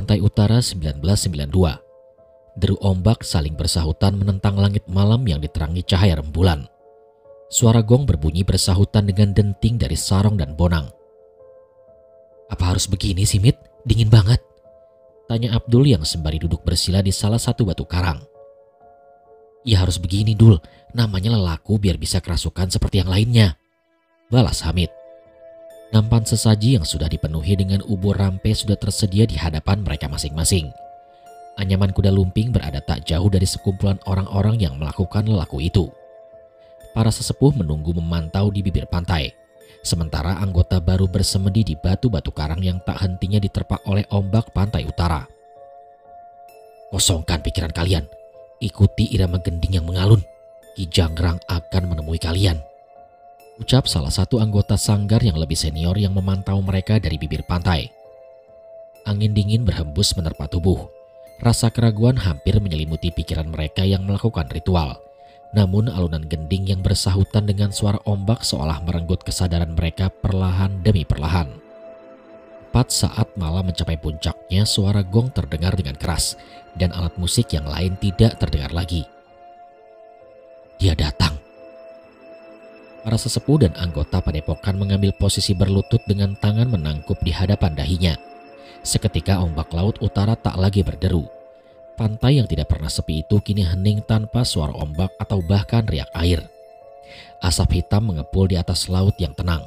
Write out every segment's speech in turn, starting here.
Pantai Utara 1992. Deru ombak saling bersahutan menentang langit malam yang diterangi cahaya rembulan. Suara gong berbunyi bersahutan dengan denting dari sarong dan bonang. "Apa harus begini sih, Mit? Dingin banget," tanya Abdul yang sembari duduk bersila di salah satu batu karang. "Ya harus begini, Dul. Namanya lelaku biar bisa kerasukan seperti yang lainnya," balas Hamid. Nampan sesaji yang sudah dipenuhi dengan ubur rampe sudah tersedia di hadapan mereka masing-masing. Anyaman kuda lumping berada tak jauh dari sekumpulan orang-orang yang melakukan lelaku itu. Para sesepuh menunggu memantau di bibir pantai, sementara anggota baru bersemedi di batu-batu karang yang tak hentinya diterpa oleh ombak pantai utara. "Kosongkan pikiran kalian, ikuti irama gending yang mengalun. Ki Janggrang akan menemui kalian," ucap salah satu anggota sanggar yang lebih senior yang memantau mereka dari bibir pantai. Angin dingin berhembus menerpa tubuh. Rasa keraguan hampir menyelimuti pikiran mereka yang melakukan ritual. Namun alunan gending yang bersahutan dengan suara ombak seolah merenggut kesadaran mereka perlahan demi perlahan. Tepat saat malam mencapai puncaknya, suara gong terdengar dengan keras dan alat musik yang lain tidak terdengar lagi. Dia datang. Para sesepuh dan anggota padepokan mengambil posisi berlutut dengan tangan menangkup di hadapan dahinya. Seketika ombak laut utara tak lagi berderu. Pantai yang tidak pernah sepi itu kini hening tanpa suara ombak atau bahkan riak air. Asap hitam mengepul di atas laut yang tenang.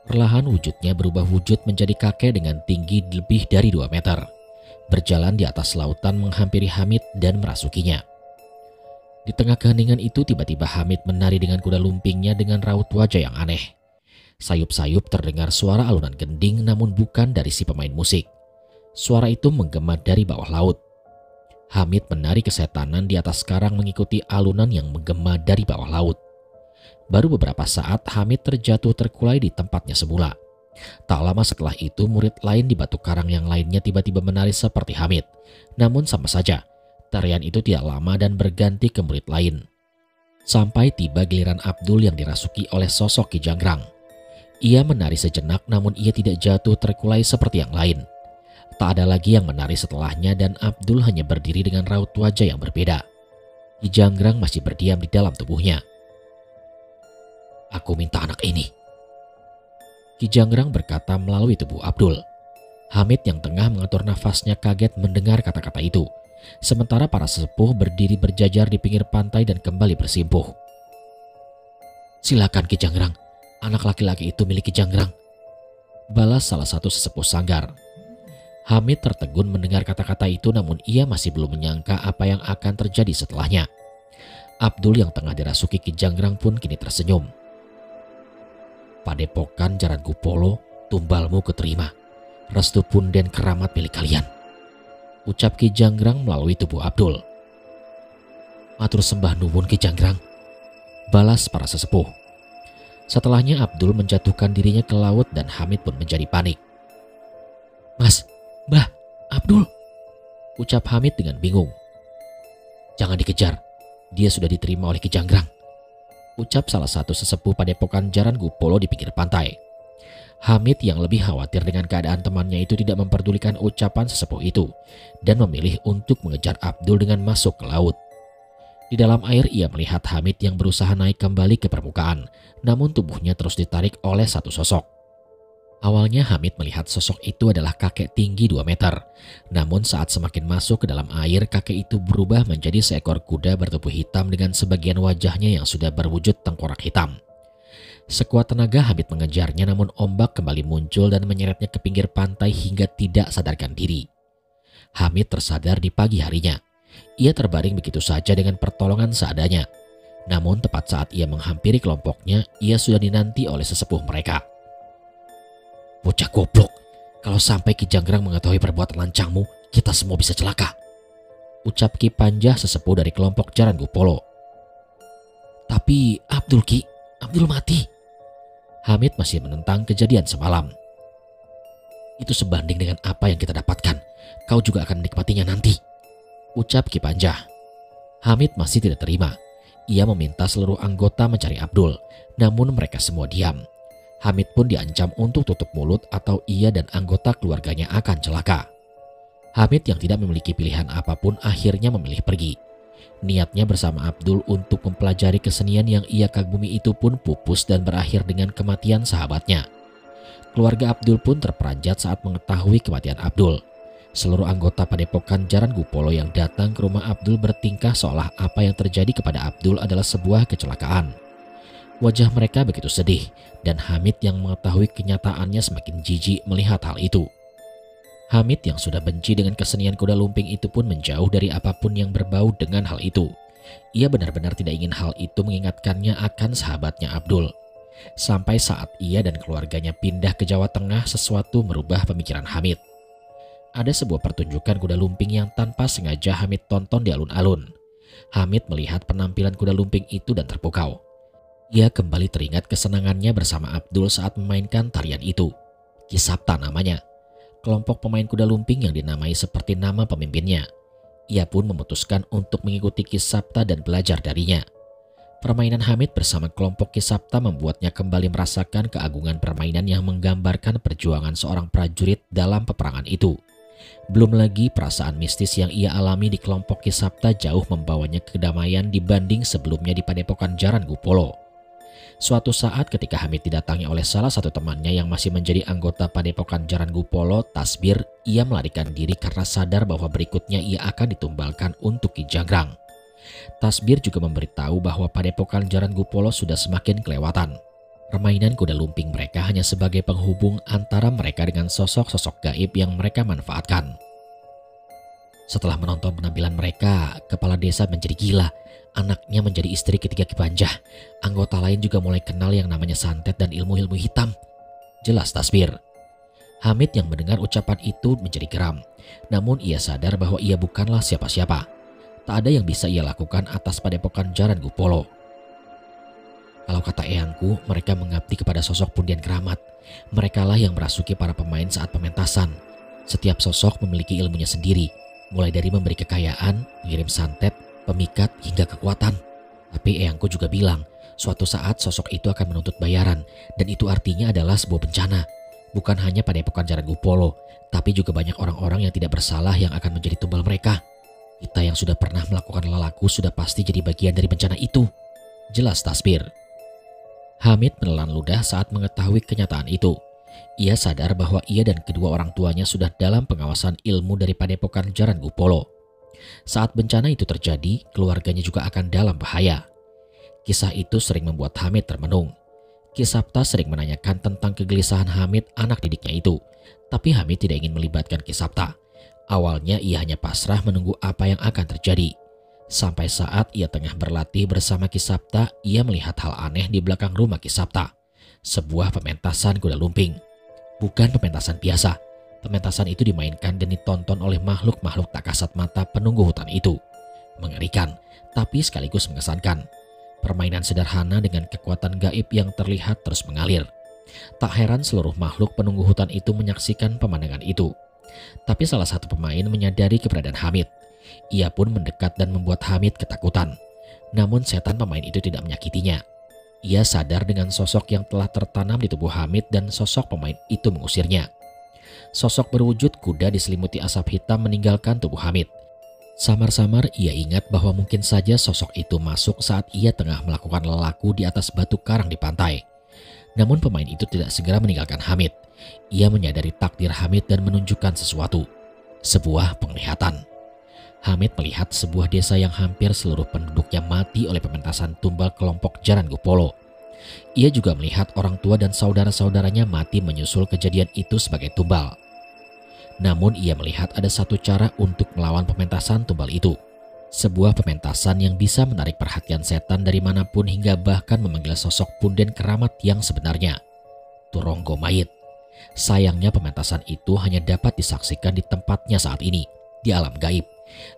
Perlahan wujudnya berubah wujud menjadi kakek dengan tinggi lebih dari 2 meter. Berjalan di atas lautan menghampiri Hamid dan merasukinya. Di tengah keheningan itu tiba-tiba Hamid menari dengan kuda lumpingnya dengan raut wajah yang aneh. Sayup-sayup terdengar suara alunan gending namun bukan dari si pemain musik. Suara itu menggema dari bawah laut. Hamid menari kesetanan di atas karang mengikuti alunan yang menggema dari bawah laut. Baru beberapa saat Hamid terjatuh terkulai di tempatnya semula. Tak lama setelah itu murid lain di batu karang yang lainnya tiba-tiba menari seperti Hamid. Namun sama saja, tarian itu tidak lama dan berganti ke murid lain. Sampai tiba giliran Abdul yang dirasuki oleh sosok Ki Janggrang. Ia menari sejenak namun ia tidak jatuh terkulai seperti yang lain. Tak ada lagi yang menari setelahnya dan Abdul hanya berdiri dengan raut wajah yang berbeda. Ki Janggrang masih berdiam di dalam tubuhnya. "Aku minta anak ini," Ki Janggrang berkata melalui tubuh Abdul. Hamid yang tengah mengatur nafasnya kaget mendengar kata-kata itu. Sementara para sesepuh berdiri berjajar di pinggir pantai dan kembali bersimpuh. "Silakan Ki Janggrang, anak laki-laki itu milik Ki Janggrang," balas salah satu sesepuh sanggar. Hamid tertegun mendengar kata-kata itu namun ia masih belum menyangka apa yang akan terjadi setelahnya. Abdul yang tengah dirasuki Ki Janggrang pun kini tersenyum. "Padepokan Jaran Kupolo, tumbalmu kuterima. Restu punden keramat milik kalian," ucap Ki Janggrang melalui tubuh Abdul. "Matur sembah nuwun Ki Janggrang," balas para sesepuh. Setelahnya Abdul menjatuhkan dirinya ke laut dan Hamid pun menjadi panik. "Mas, Mbah, Abdul," ucap Hamid dengan bingung. "Jangan dikejar, dia sudah diterima oleh Ki Janggrang," ucap salah satu sesepuh padepokan Jaran Kupolo di pinggir pantai. Hamid yang lebih khawatir dengan keadaan temannya itu tidak memperdulikan ucapan sesepuh itu dan memilih untuk mengejar Abdul dengan masuk ke laut. Di dalam air ia melihat Hamid yang berusaha naik kembali ke permukaan, namun tubuhnya terus ditarik oleh satu sosok. Awalnya Hamid melihat sosok itu adalah kakek tinggi 2 meter. Namun saat semakin masuk ke dalam air, kakek itu berubah menjadi seekor kuda bertubuh hitam dengan sebagian wajahnya yang sudah berwujud tengkorak hitam. Sekuat tenaga Hamid mengejarnya namun ombak kembali muncul dan menyeretnya ke pinggir pantai hingga tidak sadarkan diri. Hamid tersadar di pagi harinya. Ia terbaring begitu saja dengan pertolongan seadanya. Namun tepat saat ia menghampiri kelompoknya, ia sudah dinanti oleh sesepuh mereka. "Bocah goblok, kalau sampai Ki Janggrang mengetahui perbuatan lancangmu, kita semua bisa celaka," ucap Ki Panjah sesepuh dari kelompok Jaran Kupolo. "Tapi Abdul Ki, Abdul mati." Hamid masih menentang kejadian semalam. "Itu sebanding dengan apa yang kita dapatkan. Kau juga akan menikmatinya nanti," ucap Ki Panjah. Hamid masih tidak terima. Ia meminta seluruh anggota mencari Abdul, namun mereka semua diam. Hamid pun diancam untuk tutup mulut atau ia dan anggota keluarganya akan celaka. Hamid yang tidak memiliki pilihan apapun akhirnya memilih pergi. Niatnya bersama Abdul untuk mempelajari kesenian yang ia kagumi itu pun pupus dan berakhir dengan kematian sahabatnya. Keluarga Abdul pun terperanjat saat mengetahui kematian Abdul. Seluruh anggota Padepokan Jaran Gupolo yang datang ke rumah Abdul bertingkah seolah apa yang terjadi kepada Abdul adalah sebuah kecelakaan. Wajah mereka begitu sedih dan Hamid yang mengetahui kenyataannya semakin jijik melihat hal itu. Hamid yang sudah benci dengan kesenian kuda lumping itu pun menjauh dari apapun yang berbau dengan hal itu. Ia benar-benar tidak ingin hal itu mengingatkannya akan sahabatnya Abdul. Sampai saat ia dan keluarganya pindah ke Jawa Tengah, sesuatu merubah pemikiran Hamid. Ada sebuah pertunjukan kuda lumping yang tanpa sengaja Hamid tonton di alun-alun. Hamid melihat penampilan kuda lumping itu dan terpukau. Ia kembali teringat kesenangannya bersama Abdul saat memainkan tarian itu. Ki Sapta namanya. Kelompok pemain kuda lumping yang dinamai seperti nama pemimpinnya. Ia pun memutuskan untuk mengikuti Ki Sapta dan belajar darinya. Permainan Hamid bersama kelompok Ki Sapta membuatnya kembali merasakan keagungan permainan yang menggambarkan perjuangan seorang prajurit dalam peperangan itu. Belum lagi perasaan mistis yang ia alami di kelompok Ki Sapta jauh membawanya ke kedamaian dibanding sebelumnya di Padepokan Jaran Gupolo. Suatu saat ketika Hamid didatangi oleh salah satu temannya yang masih menjadi anggota Padepokan Jaran Gupolo, Tasbir, ia melarikan diri karena sadar bahwa berikutnya ia akan ditumbalkan untuk Ki Janggrang. Tasbir juga memberitahu bahwa Padepokan Jaran Gupolo sudah semakin kelewatan. Permainan kuda lumping mereka hanya sebagai penghubung antara mereka dengan sosok-sosok gaib yang mereka manfaatkan. Setelah menonton penampilan mereka, kepala desa menjadi gila. Anaknya menjadi istri ketiga Ki Banjah. Anggota lain juga mulai kenal yang namanya santet dan ilmu-ilmu hitam. Jelas Tasbir. Hamid yang mendengar ucapan itu menjadi geram. Namun ia sadar bahwa ia bukanlah siapa-siapa. Tak ada yang bisa ia lakukan atas Padepokan Jaran Gupolo. Kalau kata eyangku, mereka mengabdi kepada sosok Pundian Keramat. Merekalah yang merasuki para pemain saat pementasan. Setiap sosok memiliki ilmunya sendiri. Mulai dari memberi kekayaan, mengirim santet, pemikat hingga kekuatan. Tapi eyangku juga bilang, suatu saat sosok itu akan menuntut bayaran, dan itu artinya adalah sebuah bencana. Bukan hanya Padepokan Jaran Gupolo, tapi juga banyak orang-orang yang tidak bersalah yang akan menjadi tumbal mereka. Kita yang sudah pernah melakukan lelaku sudah pasti jadi bagian dari bencana itu. Jelas Tasbir. Hamid menelan ludah saat mengetahui kenyataan itu. Ia sadar bahwa ia dan kedua orang tuanya sudah dalam pengawasan ilmu dari Padepokan Jaran Gupolo. Saat bencana itu terjadi, keluarganya juga akan dalam bahaya. Kisah itu sering membuat Hamid termenung. Ki Sapta sering menanyakan tentang kegelisahan Hamid, anak didiknya itu. Tapi Hamid tidak ingin melibatkan Ki Sapta. Awalnya ia hanya pasrah menunggu apa yang akan terjadi. Sampai saat ia tengah berlatih bersama Ki Sapta, ia melihat hal aneh di belakang rumah Ki Sapta. Sebuah pementasan kuda lumping. Bukan pementasan biasa. Pementasan itu dimainkan dan ditonton oleh makhluk-makhluk tak kasat mata penunggu hutan itu. Mengerikan, tapi sekaligus mengesankan. Permainan sederhana dengan kekuatan gaib yang terlihat terus mengalir. Tak heran seluruh makhluk penunggu hutan itu menyaksikan pemandangan itu. Tapi salah satu pemain menyadari keberadaan Hamid. Ia pun mendekat dan membuat Hamid ketakutan. Namun setan pemain itu tidak menyakitinya. Ia sadar dengan sosok yang telah tertanam di tubuh Hamid dan sosok pemain itu mengusirnya. Sosok berwujud kuda diselimuti asap hitam meninggalkan tubuh Hamid. Samar-samar ia ingat bahwa mungkin saja sosok itu masuk saat ia tengah melakukan lelaku di atas batu karang di pantai. Namun pemain itu tidak segera meninggalkan Hamid. Ia menyadari takdir Hamid dan menunjukkan sesuatu. Sebuah penglihatan. Hamid melihat sebuah desa yang hampir seluruh penduduknya mati oleh pementasan tumbal kelompok Jaran Gupolo. Ia juga melihat orang tua dan saudara-saudaranya mati menyusul kejadian itu sebagai tumbal. Namun ia melihat ada satu cara untuk melawan pementasan tumbal itu. Sebuah pementasan yang bisa menarik perhatian setan dari manapun hingga bahkan memanggil sosok Pundian Keramat yang sebenarnya. Turonggo Mayit. Sayangnya pementasan itu hanya dapat disaksikan di tempatnya saat ini, di alam gaib.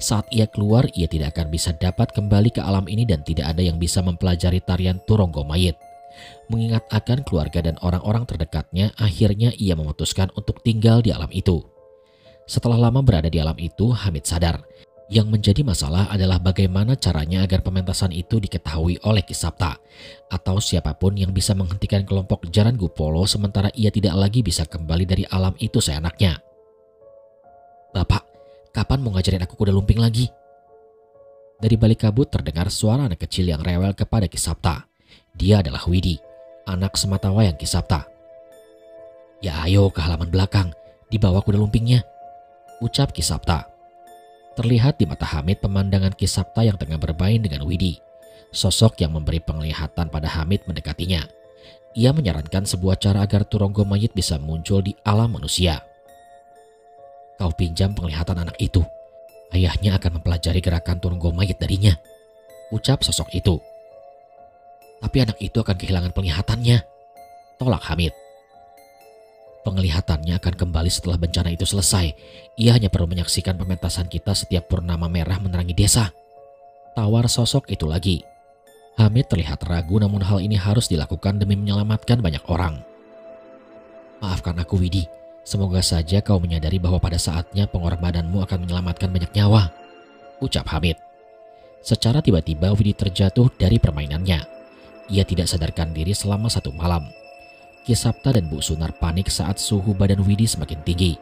Saat ia keluar, ia tidak akan bisa dapat kembali ke alam ini dan tidak ada yang bisa mempelajari tarian Turonggo Mayit. Mengingat akan keluarga dan orang-orang terdekatnya, akhirnya ia memutuskan untuk tinggal di alam itu. Setelah lama berada di alam itu, Hamid sadar. Yang menjadi masalah adalah bagaimana caranya agar pementasan itu diketahui oleh Ki Sapta atau siapapun yang bisa menghentikan kelompok Jaran Gupolo sementara ia tidak lagi bisa kembali dari alam itu seenaknya. "Bapak, kapan mau ngajarin aku kuda lumping lagi? Dari balik kabut terdengar suara anak kecil yang rewel kepada Ki Sapta. Dia adalah Widi, anak sematawayang Ki Sapta. Ya ayo ke halaman belakang, dibawa kuda lumpingnya, ucap Ki Sapta. Terlihat di mata Hamid pemandangan Ki Sapta yang tengah bermain dengan Widi. Sosok yang memberi penglihatan pada Hamid mendekatinya. Ia menyarankan sebuah cara agar Turonggo mayit bisa muncul di alam manusia. Kau pinjam penglihatan anak itu. Ayahnya akan mempelajari gerakan Turonggo mayit darinya, ucap sosok itu. Tapi anak itu akan kehilangan penglihatannya, tolak Hamid. Penglihatannya akan kembali setelah bencana itu selesai. Ia hanya perlu menyaksikan pementasan kita setiap purnama merah menerangi desa, tawar sosok itu lagi. Hamid terlihat ragu, namun hal ini harus dilakukan demi menyelamatkan banyak orang. Maafkan aku Widi, semoga saja kau menyadari bahwa pada saatnya pengorbananmu akan menyelamatkan banyak nyawa, ucap Hamid. Secara tiba-tiba Widi terjatuh dari permainannya. Ia tidak sadarkan diri selama 1 malam. Ki Sapta dan Bu Sunar panik saat suhu badan Widi semakin tinggi.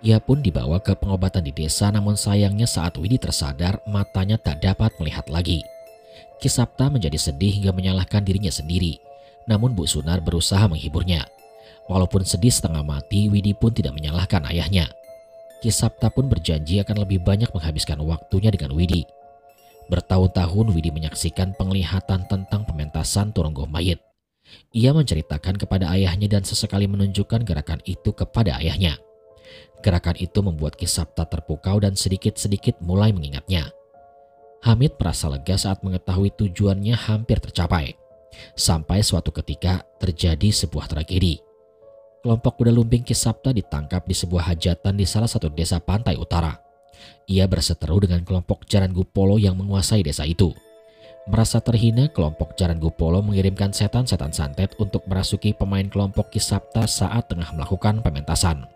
Ia pun dibawa ke pengobatan di desa, namun sayangnya saat Widi tersadar matanya tak dapat melihat lagi. Ki Sapta menjadi sedih hingga menyalahkan dirinya sendiri. Namun Bu Sunar berusaha menghiburnya. Walaupun sedih setengah mati, Widi pun tidak menyalahkan ayahnya. Ki Sapta pun berjanji akan lebih banyak menghabiskan waktunya dengan Widi. Bertahun-tahun Widi menyaksikan penglihatan tentang pementasan Turonggo mayit. Ia menceritakan kepada ayahnya dan sesekali menunjukkan gerakan itu kepada ayahnya. Gerakan itu membuat Ki Sapta terpukau dan sedikit-sedikit mulai mengingatnya. Hamid merasa lega saat mengetahui tujuannya hampir tercapai. Sampai suatu ketika terjadi sebuah tragedi. Kelompok kuda lumping Ki Sapta ditangkap di sebuah hajatan di salah satu desa pantai utara. Ia berseteru dengan kelompok Jaran Gupolo yang menguasai desa itu. Merasa terhina, kelompok Jaran Gupolo mengirimkan setan-setan santet untuk merasuki pemain kelompok Ki Sapta saat tengah melakukan pementasan.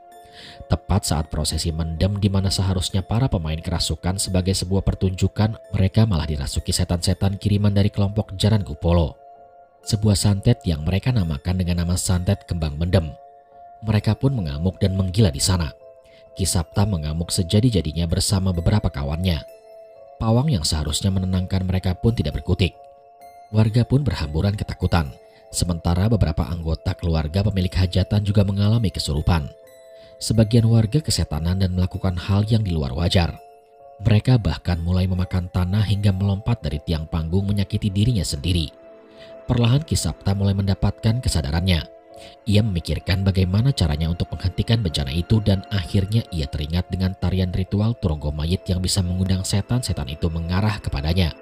Tepat saat prosesi mendem di mana seharusnya para pemain kerasukan sebagai sebuah pertunjukan, mereka malah dirasuki setan-setan kiriman dari kelompok Jaran Gupolo. Sebuah santet yang mereka namakan dengan nama santet kembang mendem. Mereka pun mengamuk dan menggila di sana. Ki Sapta mengamuk sejadi-jadinya bersama beberapa kawannya. Pawang yang seharusnya menenangkan mereka pun tidak berkutik. Warga pun berhamburan ketakutan, sementara beberapa anggota keluarga pemilik hajatan juga mengalami kesurupan. Sebagian warga kesetanan dan melakukan hal yang di luar wajar. Mereka bahkan mulai memakan tanah hingga melompat dari tiang panggung menyakiti dirinya sendiri. Perlahan Ki Sapta mulai mendapatkan kesadarannya. Ia memikirkan bagaimana caranya untuk menghentikan bencana itu dan akhirnya ia teringat dengan tarian ritual Turonggo mayit yang bisa mengundang setan-setan itu mengarah kepadanya.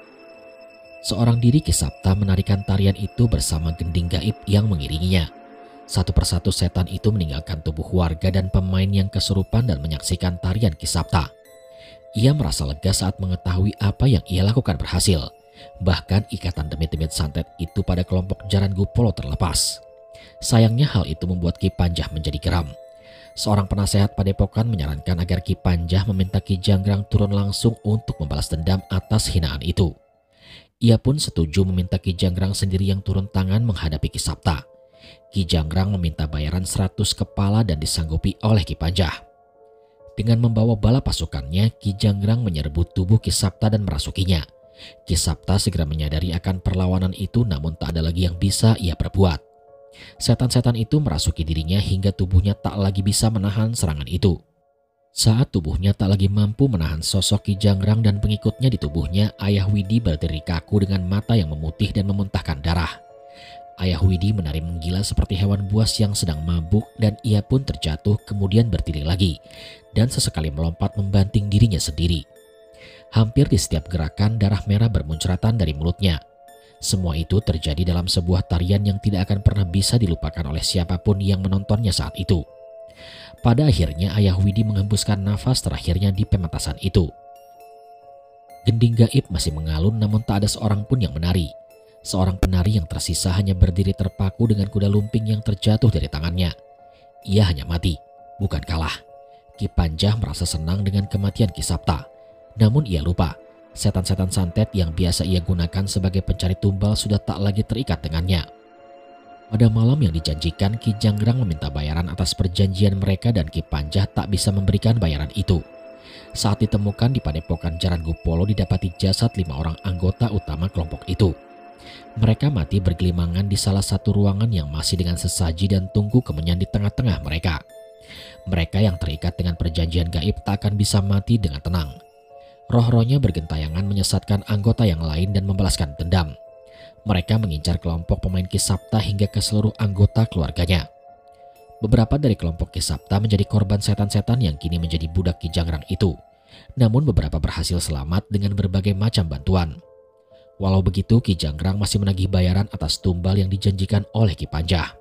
Seorang diri Ki Sapta menarikan tarian itu bersama gending gaib yang mengiringinya. Satu persatu setan itu meninggalkan tubuh warga dan pemain yang kesurupan dan menyaksikan tarian Ki Sapta. Ia merasa lega saat mengetahui apa yang ia lakukan berhasil. Bahkan ikatan demit-demit santet itu pada kelompok Jaran Gupolo terlepas. Sayangnya hal itu membuat Ki Panjah menjadi geram. Seorang penasehat padepokan menyarankan agar Ki Panjah meminta Ki Janggrang turun langsung untuk membalas dendam atas hinaan itu. Ia pun setuju meminta Ki Janggrang sendiri yang turun tangan menghadapi Ki Sapta. Ki Janggrang meminta bayaran 100 kepala dan disanggupi oleh Ki Panjah. Dengan membawa bala pasukannya, Ki Janggrang menyerbu tubuh Ki Sapta dan merasukinya. Ki Sapta segera menyadari akan perlawanan itu, namun tak ada lagi yang bisa ia perbuat. Setan-setan itu merasuki dirinya hingga tubuhnya tak lagi bisa menahan serangan itu. Saat tubuhnya tak lagi mampu menahan sosok Ki Janggrang dan pengikutnya di tubuhnya, Ayah Widi berdiri kaku dengan mata yang memutih dan memuntahkan darah. Ayah Widi menari menggila seperti hewan buas yang sedang mabuk dan ia pun terjatuh kemudian berdiri lagi dan sesekali melompat membanting dirinya sendiri. Hampir di setiap gerakan darah merah bermuncratan dari mulutnya. Semua itu terjadi dalam sebuah tarian yang tidak akan pernah bisa dilupakan oleh siapapun yang menontonnya saat itu. Pada akhirnya Ayah Widi menghembuskan nafas terakhirnya di pementasan itu. Gending gaib masih mengalun namun tak ada seorang pun yang menari. Seorang penari yang tersisa hanya berdiri terpaku dengan kuda lumping yang terjatuh dari tangannya. Ia hanya mati, bukan kalah. Ki Panjah merasa senang dengan kematian Ki Sapta. Namun ia lupa, setan-setan santet yang biasa ia gunakan sebagai pencari tumbal sudah tak lagi terikat dengannya. Pada malam yang dijanjikan, Ki Janggrang meminta bayaran atas perjanjian mereka dan Ki Panjah tak bisa memberikan bayaran itu. Saat ditemukan di padepokan Jaran Gupolo didapati jasad 5 orang anggota utama kelompok itu. Mereka mati bergelimangan di salah satu ruangan yang masih dengan sesaji dan tungku kemenyan di tengah-tengah mereka. Mereka yang terikat dengan perjanjian gaib tak akan bisa mati dengan tenang. Roh-rohnya bergentayangan menyesatkan anggota yang lain dan membalaskan dendam. Mereka mengincar kelompok pemain Kisapta hingga ke seluruh anggota keluarganya. Beberapa dari kelompok Kisapta menjadi korban setan-setan yang kini menjadi budak Ki Jangrang itu. Namun beberapa berhasil selamat dengan berbagai macam bantuan. Walau begitu, Ki Jangrang masih menagih bayaran atas tumbal yang dijanjikan oleh Ki Panjah.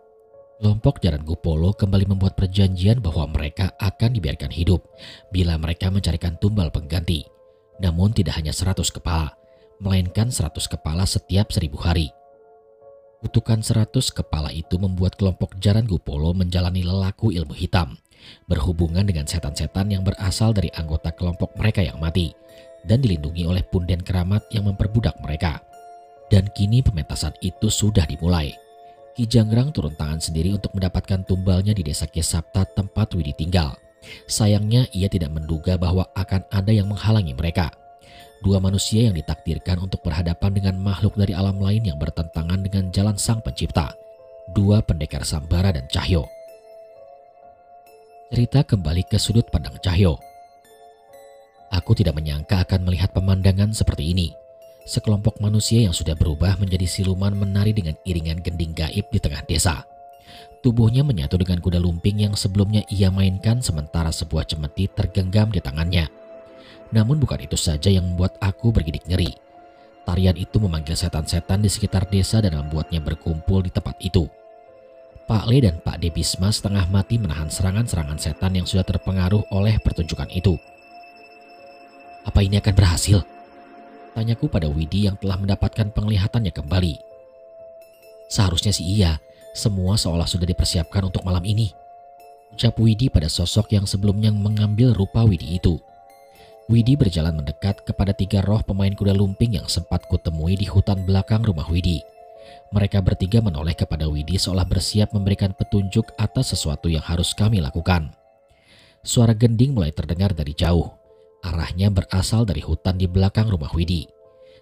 Kelompok Jaran Gupolo kembali membuat perjanjian bahwa mereka akan dibiarkan hidup bila mereka mencarikan tumbal pengganti. Namun tidak hanya 100 kepala, melainkan 100 kepala setiap 1000 hari. Kutukan 100 kepala itu membuat kelompok Jaran Gupolo menjalani lelaku ilmu hitam, berhubungan dengan setan-setan yang berasal dari anggota kelompok mereka yang mati, dan dilindungi oleh punden keramat yang memperbudak mereka. Dan kini pementasan itu sudah dimulai. Ki Jangrang turun tangan sendiri untuk mendapatkan tumbalnya di desa Kisapta tempat Widi tinggal. Sayangnya ia tidak menduga bahwa akan ada yang menghalangi mereka. 2 manusia yang ditakdirkan untuk berhadapan dengan makhluk dari alam lain yang bertentangan dengan jalan Sang Pencipta. 2 pendekar Sambara dan Cahyo. Cerita kembali ke sudut pandang Cahyo. Aku tidak menyangka akan melihat pemandangan seperti ini. Sekelompok manusia yang sudah berubah menjadi siluman menari dengan iringan gending gaib di tengah desa. Tubuhnya menyatu dengan kuda lumping yang sebelumnya ia mainkan sementara sebuah cemeti tergenggam di tangannya. Namun bukan itu saja yang membuat aku bergidik ngeri. Tarian itu memanggil setan-setan di sekitar desa dan membuatnya berkumpul di tempat itu. Pak Le dan Pak De Bisma setengah mati menahan serangan-serangan setan yang sudah terpengaruh oleh pertunjukan itu. Apa ini akan berhasil? Tanyaku pada Widi yang telah mendapatkan penglihatannya kembali. Seharusnya sih iya, semua seolah sudah dipersiapkan untuk malam ini. Ucap Widi pada sosok yang sebelumnya mengambil rupa Widi itu. Widi berjalan mendekat kepada 3 roh pemain kuda lumping yang sempat kutemui di hutan belakang rumah Widi. Mereka bertiga menoleh kepada Widi seolah bersiap memberikan petunjuk atas sesuatu yang harus kami lakukan. Suara gending mulai terdengar dari jauh. Arahnya berasal dari hutan di belakang rumah Widi.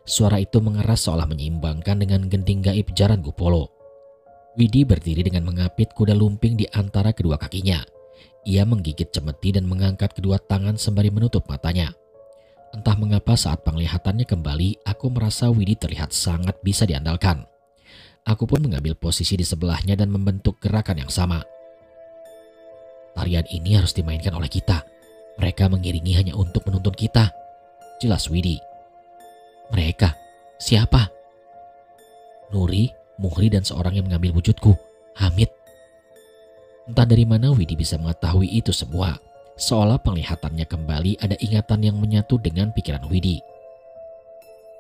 Suara itu mengeras seolah menyeimbangkan dengan gending gaib Jaran Gupolo. Widi berdiri dengan mengapit kuda lumping di antara kedua kakinya. Ia menggigit cemeti dan mengangkat kedua tangan sembari menutup matanya. Entah mengapa saat penglihatannya kembali, aku merasa Widi terlihat sangat bisa diandalkan. Aku pun mengambil posisi di sebelahnya dan membentuk gerakan yang sama. Tarian ini harus dimainkan oleh kita. Mereka mengiringi hanya untuk menuntun kita. Jelas Widi. Mereka? Siapa? Nuri, Muhri dan seorang yang mengambil wujudku, Hamid. Entah dari mana Widi bisa mengetahui itu semua. Seolah penglihatannya kembali ada ingatan yang menyatu dengan pikiran Widi.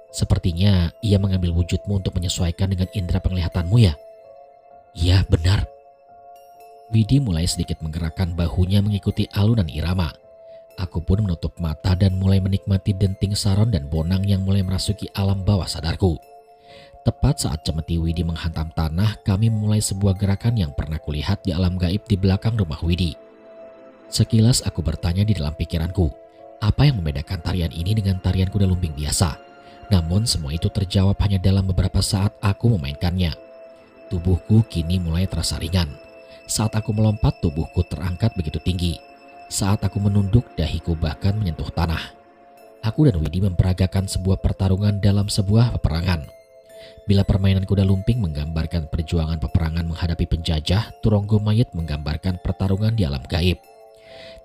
Sepertinya ia mengambil wujudmu untuk menyesuaikan dengan indera penglihatanmu ya? Iya, benar. Widi mulai sedikit menggerakkan bahunya mengikuti alunan irama. Aku pun menutup mata dan mulai menikmati denting saron dan bonang yang mulai merasuki alam bawah sadarku. Tepat saat cemeti Widi menghantam tanah, kami memulai sebuah gerakan yang pernah kulihat di alam gaib di belakang rumah Widi. Sekilas aku bertanya di dalam pikiranku, apa yang membedakan tarian ini dengan tarian kuda lumping biasa? Namun semua itu terjawab hanya dalam beberapa saat aku memainkannya. Tubuhku kini mulai terasa ringan. Saat aku melompat, tubuhku terangkat begitu tinggi. Saat aku menunduk, dahiku bahkan menyentuh tanah. Aku dan Widi memperagakan sebuah pertarungan dalam sebuah peperangan. Bila permainan kuda lumping menggambarkan perjuangan peperangan menghadapi penjajah, Turonggo Mayit menggambarkan pertarungan di alam gaib.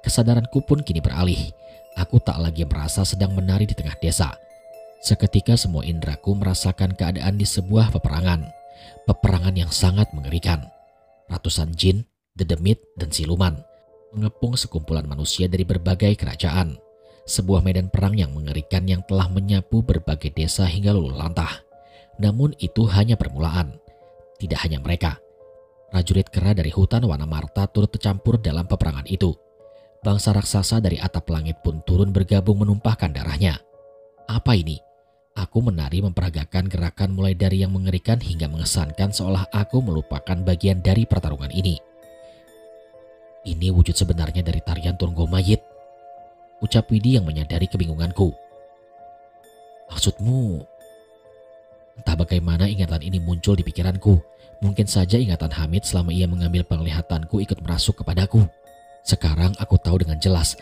Kesadaranku pun kini beralih. Aku tak lagi merasa sedang menari di tengah desa. Seketika semua indraku merasakan keadaan di sebuah peperangan. Peperangan yang sangat mengerikan. Ratusan jin, dedemit, dan siluman mengepung sekumpulan manusia dari berbagai kerajaan. Sebuah medan perang yang mengerikan yang telah menyapu berbagai desa hingga luluh lantah. Namun itu hanya permulaan. Tidak hanya mereka. Prajurit kera dari hutan Wanamarta turut tercampur dalam peperangan itu. Bangsa raksasa dari atap langit pun turun bergabung menumpahkan darahnya. Apa ini? Aku menari memperagakan gerakan mulai dari yang mengerikan hingga mengesankan seolah aku melupakan bagian dari pertarungan ini. Ini wujud sebenarnya dari tarian Turonggo Mayit, ucap Widi yang menyadari kebingunganku. Maksudmu? Entah bagaimana ingatan ini muncul di pikiranku. Mungkin saja ingatan Hamid selama ia mengambil penglihatanku ikut merasuk kepadaku. Sekarang aku tahu dengan jelas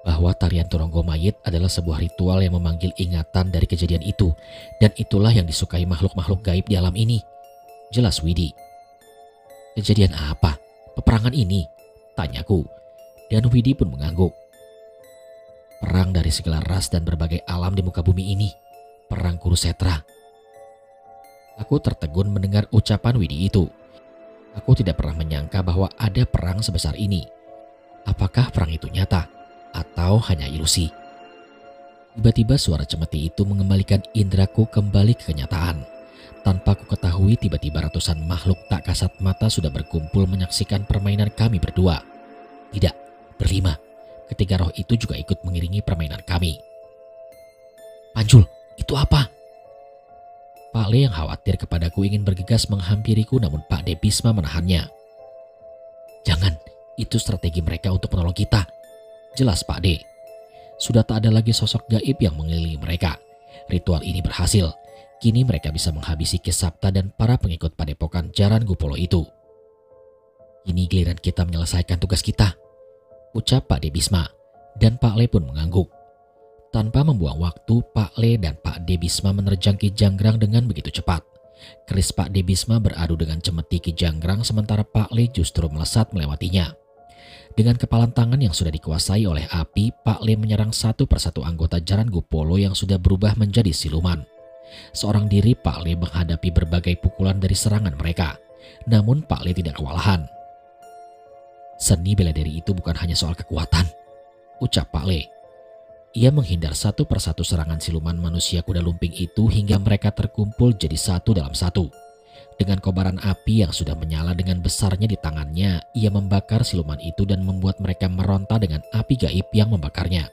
bahwa tarian Turonggo Mayit adalah sebuah ritual yang memanggil ingatan dari kejadian itu. Dan itulah yang disukai makhluk-makhluk gaib di alam ini. Jelas Widi. Kejadian apa? Peperangan ini? Tanyaku. Dan Widi pun mengangguk. Perang dari segala ras dan berbagai alam di muka bumi ini. Perang Kurusetra. Aku tertegun mendengar ucapan Widi itu. Aku tidak pernah menyangka bahwa ada perang sebesar ini. Apakah perang itu nyata atau hanya ilusi? Tiba-tiba suara cemeti itu mengembalikan indraku kembali ke kenyataan. Tanpa ku ketahui, tiba-tiba ratusan makhluk tak kasat mata sudah berkumpul menyaksikan permainan kami berdua. Tidak, berlima. Ketiga roh itu juga ikut mengiringi permainan kami. Panjul, itu apa? Pak Le yang khawatir kepadaku ingin bergegas menghampiriku, namun Pak De Bisma menahannya. Jangan, itu strategi mereka untuk menolong kita. Jelas Pak De. Sudah tak ada lagi sosok gaib yang mengelilingi mereka. Ritual ini berhasil. Kini mereka bisa menghabisi Kisapta dan para pengikut padepokan Jaran Gupolo itu. Kini giliran kita menyelesaikan tugas kita, ucap Pak De Bisma, dan Pak Le pun mengangguk. Tanpa membuang waktu, Pak Le dan Pak De Bisma menerjang Ki Janggrang dengan begitu cepat. Keris Pak De Bisma beradu dengan cemeti Ki Janggrang, sementara Pak Le justru melesat melewatinya. Dengan kepalan tangan yang sudah dikuasai oleh api, Pak Le menyerang satu persatu anggota Jaran Gupolo yang sudah berubah menjadi siluman. Seorang diri Pak Le menghadapi berbagai pukulan dari serangan mereka. Namun Pak Le tidak kewalahan. Seni bela diri itu bukan hanya soal kekuatan, ucap Pak Le. Ia menghindar satu persatu serangan siluman manusia kuda lumping itu hingga mereka terkumpul jadi satu dalam satu. Dengan kobaran api yang sudah menyala dengan besarnya di tangannya, ia membakar siluman itu dan membuat mereka meronta dengan api gaib yang membakarnya.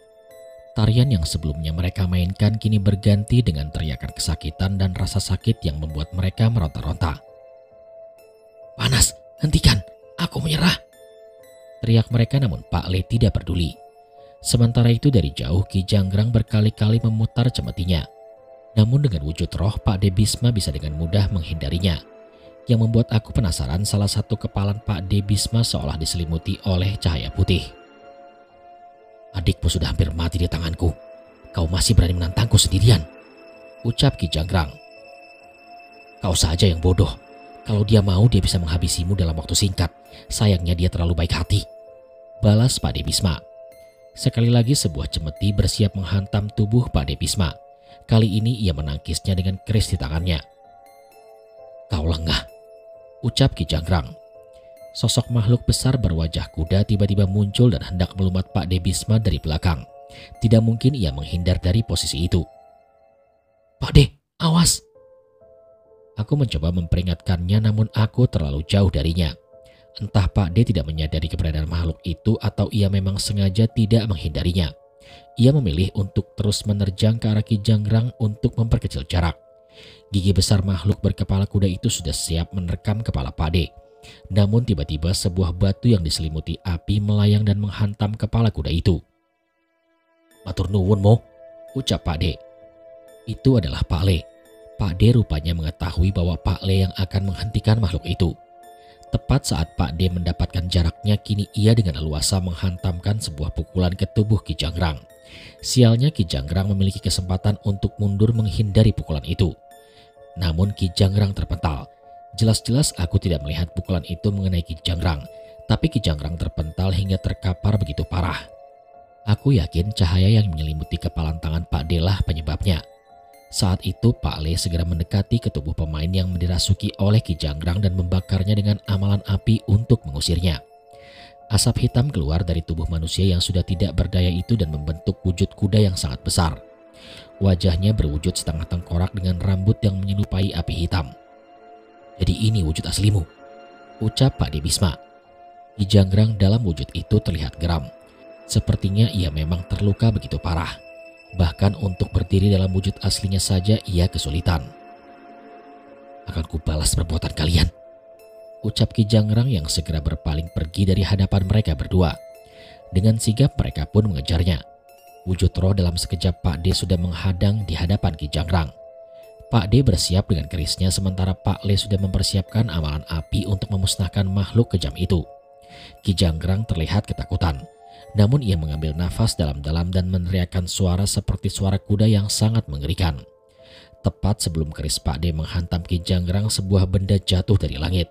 Tarian yang sebelumnya mereka mainkan kini berganti dengan teriakan kesakitan dan rasa sakit yang membuat mereka meronta-ronta. Panas, hentikan, aku menyerah, teriak mereka, namun Pak Le tidak peduli. Sementara itu dari jauh Ki Janggrang berkali-kali memutar cemetinya. Namun dengan wujud roh, Pak De Bisma bisa dengan mudah menghindarinya. Yang membuat aku penasaran, salah satu kepalan Pak De Bisma seolah diselimuti oleh cahaya putih. Adikmu sudah hampir mati di tanganku. Kau masih berani menantangku sendirian, ucap Ki Janggrang. Kau saja yang bodoh. Kalau dia mau, dia bisa menghabisimu dalam waktu singkat. Sayangnya dia terlalu baik hati, balas Pak De Bisma. Sekali lagi sebuah cemeti bersiap menghantam tubuh Pak De Bisma. Kali ini ia menangkisnya dengan keris di tangannya. Kau lengah, ucap Ki Janggrang. Sosok makhluk besar berwajah kuda tiba-tiba muncul dan hendak melumat Pak De Bisma dari belakang. Tidak mungkin ia menghindar dari posisi itu. Pak De, awas! Aku mencoba memperingatkannya, namun aku terlalu jauh darinya. Entah Pak De tidak menyadari keberadaan makhluk itu atau ia memang sengaja tidak menghindarinya. Ia memilih untuk terus menerjang ke arah Ki Janggrang untuk memperkecil jarak. Gigi besar makhluk berkepala kuda itu sudah siap menerkam kepala Pak De. Namun tiba-tiba sebuah batu yang diselimuti api melayang dan menghantam kepala kuda itu. Matur nuwun mo, ucap Pak De. Itu adalah Pak Le. Pak De rupanya mengetahui bahwa Pak Le yang akan menghentikan makhluk itu. Tepat saat Pak De mendapatkan jaraknya, kini ia dengan leluasa menghantamkan sebuah pukulan ke tubuh Ki Janggrang. Sialnya Ki Janggrang memiliki kesempatan untuk mundur menghindari pukulan itu. Namun Ki Janggrang terpental. Jelas-jelas aku tidak melihat pukulan itu mengenai Ki Janggrang, tapi Ki Janggrang terpental hingga terkapar begitu parah. Aku yakin cahaya yang menyelimuti kepalan tangan Pak De lah penyebabnya. Saat itu Pak Le segera mendekati ke tubuh pemain yang dirasuki oleh Ki Janggrang dan membakarnya dengan amalan api untuk mengusirnya. Asap hitam keluar dari tubuh manusia yang sudah tidak berdaya itu dan membentuk wujud kuda yang sangat besar. Wajahnya berwujud setengah tengkorak dengan rambut yang menyerupai api hitam. Jadi ini wujud aslimu, ucap Pak De Bisma. Ki Janggrang dalam wujud itu terlihat geram. Sepertinya ia memang terluka begitu parah. Bahkan untuk berdiri dalam wujud aslinya saja ia kesulitan. Akan kubalas perbuatan kalian, ucap Ki Janggrang yang segera berpaling pergi dari hadapan mereka berdua. Dengan sigap mereka pun mengejarnya. Wujud roh dalam sekejap Pak D sudah menghadang di hadapan Ki Jangrang. Pak D bersiap dengan kerisnya sementara Pak Le sudah mempersiapkan amalan api untuk memusnahkan makhluk kejam itu. Ki Jangrang terlihat ketakutan. Namun ia mengambil nafas dalam-dalam dan meneriakkan suara seperti suara kuda yang sangat mengerikan. Tepat sebelum keris Pak D menghantam Ki Jangrang, sebuah benda jatuh dari langit.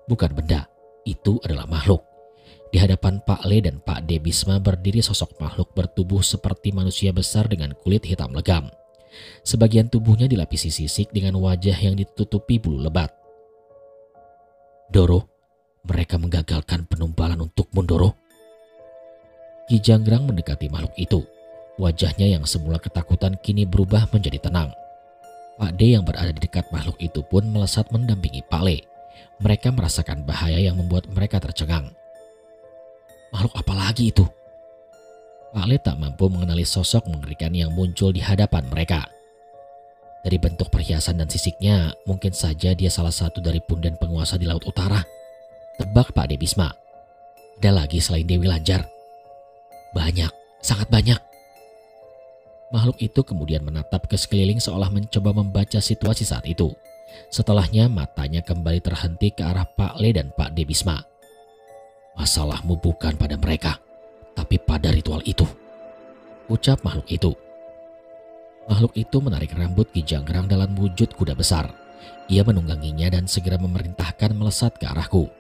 Bukan benda, itu adalah makhluk. Di hadapan Pak Le dan Pak D Bisma berdiri sosok makhluk bertubuh seperti manusia besar dengan kulit hitam legam. Sebagian tubuhnya dilapisi sisik dengan wajah yang ditutupi bulu lebat. "Doro, mereka menggagalkan penumbalan untukmu, Doro." Ki Jangrang mendekati makhluk itu. Wajahnya yang semula ketakutan kini berubah menjadi tenang. Pak D yang berada di dekat makhluk itu pun melesat mendampingi Pak Le. Mereka merasakan bahaya yang membuat mereka tercengang. Makhluk apa lagi itu? Pak Le tak mampu mengenali sosok mengerikan yang muncul di hadapan mereka. Dari bentuk perhiasan dan sisiknya, mungkin saja dia salah satu dari punden penguasa di Laut Utara. Tebak Pak D Bisma. Ada lagi selain Dewi Lanjar? Banyak, sangat banyak. Makhluk itu kemudian menatap ke sekeliling seolah mencoba membaca situasi saat itu. Setelahnya matanya kembali terhenti ke arah Pak Le dan Pak D Bisma. "Masalahmu bukan pada mereka, tapi pada ritual itu," ucap makhluk itu. Makhluk itu menarik rambut Ki Jangrang dalam wujud kuda besar. Ia menungganginya dan segera memerintahkan melesat ke arahku.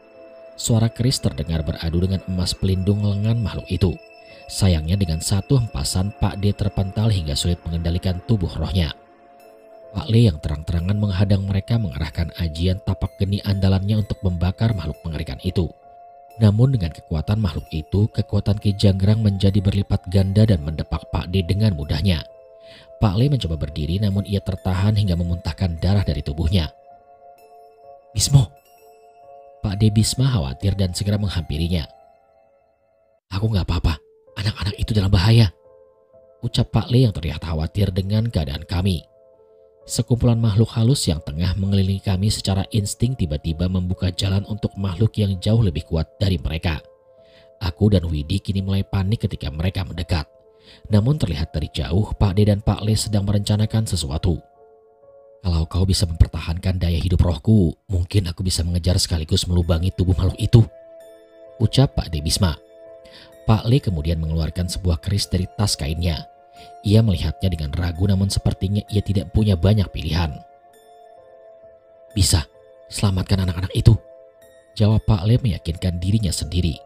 Suara keris terdengar beradu dengan emas pelindung lengan makhluk itu. Sayangnya dengan satu hempasan Pak D terpental hingga sulit mengendalikan tubuh rohnya. Pak Le yang terang-terangan menghadang mereka mengarahkan ajian tapak geni andalannya untuk membakar makhluk mengerikan itu. Namun dengan kekuatan makhluk itu, kekuatan Ki Jangrang menjadi berlipat ganda dan mendepak Pak D dengan mudahnya. Pak Le mencoba berdiri namun ia tertahan hingga memuntahkan darah dari tubuhnya. "Bismo!" Pak D Bisma khawatir dan segera menghampirinya. "Aku gak apa-apa, anak-anak itu dalam bahaya," ucap Pak Le yang terlihat khawatir dengan keadaan kami. Sekumpulan makhluk halus yang tengah mengelilingi kami secara insting tiba-tiba membuka jalan untuk makhluk yang jauh lebih kuat dari mereka. Aku dan Widi kini mulai panik ketika mereka mendekat. Namun terlihat dari jauh Pak D dan Pak Le sedang merencanakan sesuatu. "Kalau kau bisa mempertahankan daya hidup rohku, mungkin aku bisa mengejar sekaligus melubangi tubuh makhluk itu," ucap Pak D Bisma. Pak Le kemudian mengeluarkan sebuah keris dari tas kainnya. Ia melihatnya dengan ragu namun sepertinya ia tidak punya banyak pilihan. "Bisa, selamatkan anak-anak itu," jawab Pak Le meyakinkan dirinya sendiri.